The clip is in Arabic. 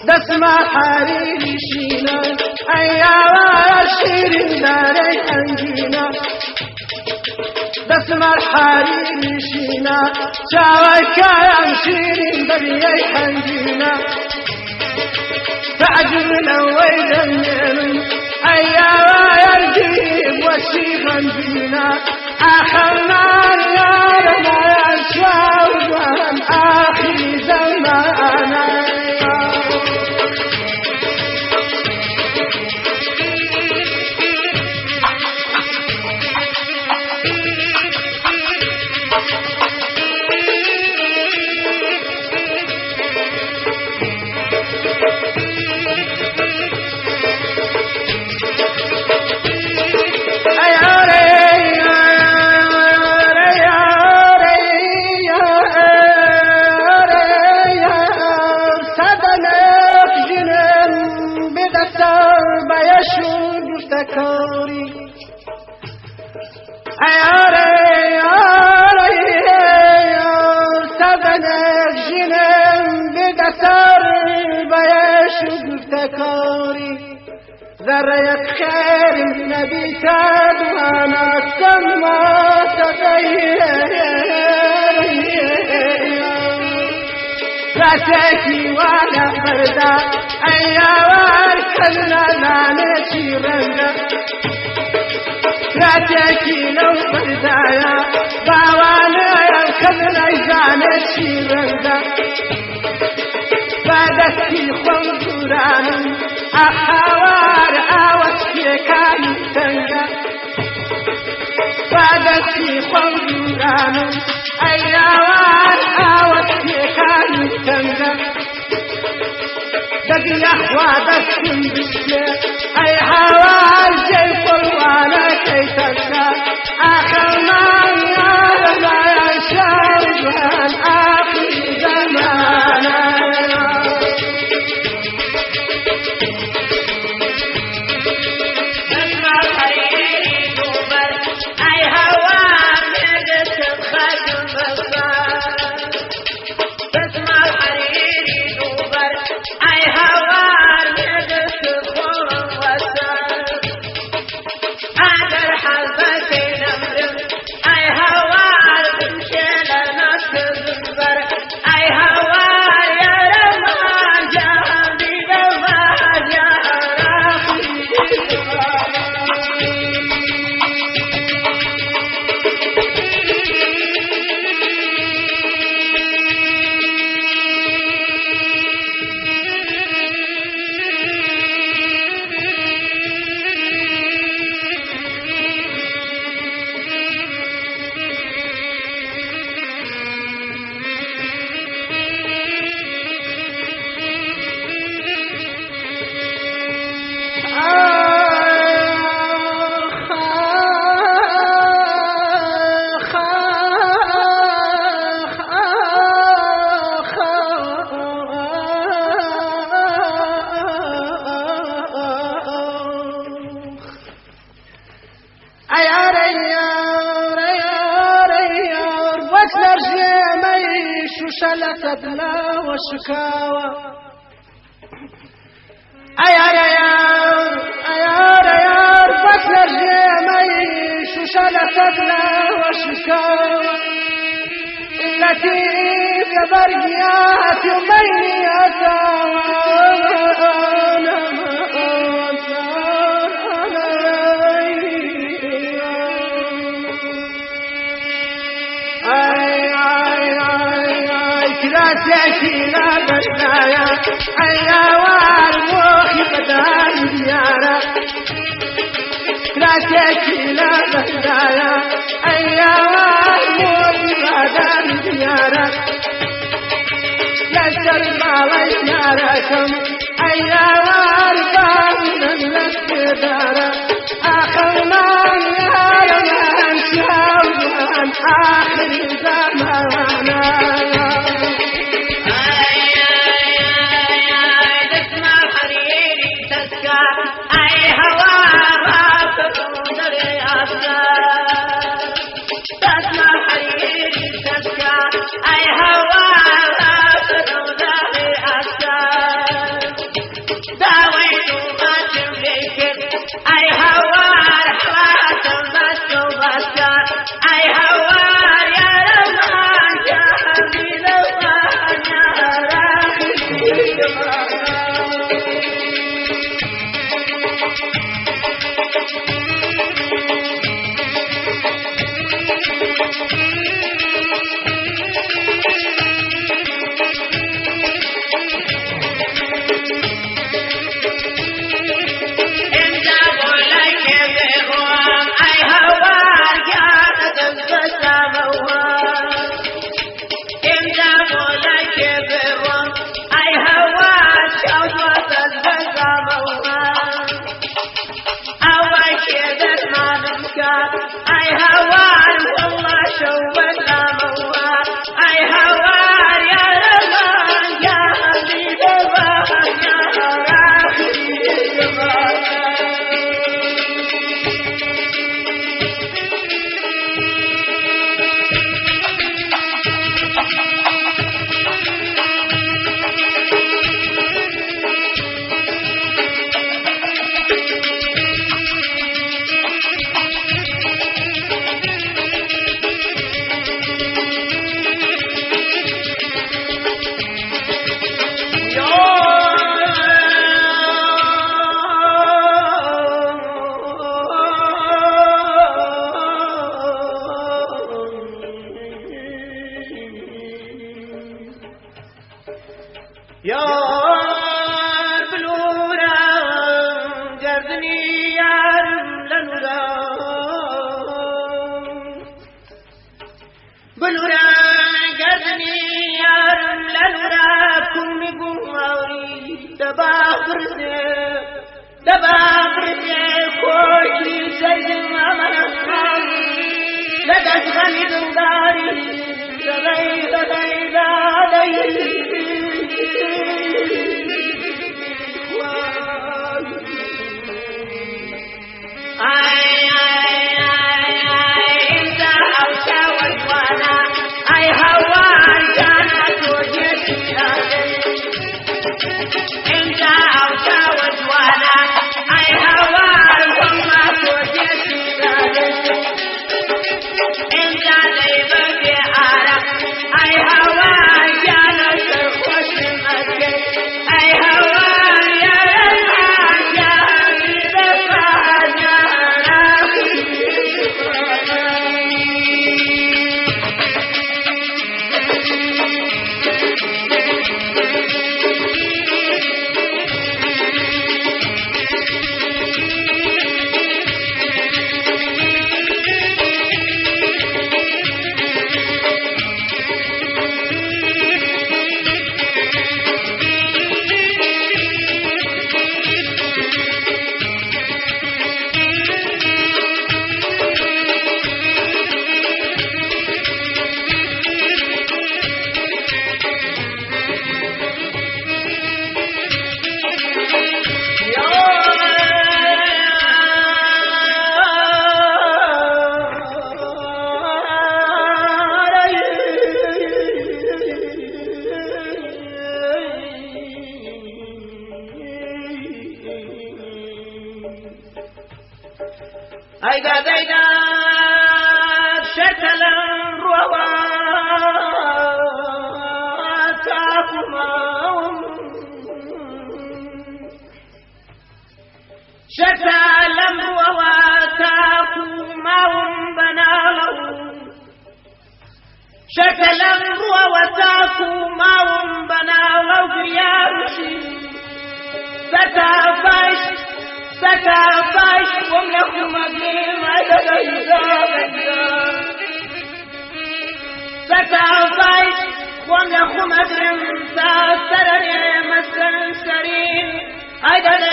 دسمة حريري شينا أيوا شيرين داري حنجينا دسمة حريري شينا شاوي كلام شيرين داري حنجينا تعجبنا ويدنين أيوا يرجيب وشيخا بينا آخرنا يا رنا يا شاوزان آخر زمانا ذريت خير النبي ساد وانا السما تغير لا تأتي ولا فردا أيوار كلنا لا نشيرنا لا تأتي لو فردايا باوانا كلنا إذا نشيرنا بعدتي خنزران أخوار أوتي كان تنجا بعدتي خنزران أيوار أوتي كان تنجا دقي أخواتكم بالشيء أي حوار جيف الوانا كي تنجا أخونا يا رنا يا شاوزان آخر زمانا شلتت لا وشكاوى أيار فصل الجميش شلتت لا وشكاوى التي كبرقيات بيني كراسيتي لا بدايا أيوار موخي بداي ديارة كراسيتي لا بدايا أيوار موخي بداي ديارة لسر مالي دياركم أيوار باونا لك دارة آخرنا يا رمان شاوان آخر زمانا يا بلورا جردني يا لنورا بلورا جردني يا لنورا كم قماري دبابر كوكي سيد مامنا لدى غني دنگاري لدي I شكل امرو وتاكو ماهم بنا وفيارشي ستافاش وملكم مقيم عدد ستافاش وملكم مقيم ساسرني مسن سرين عدد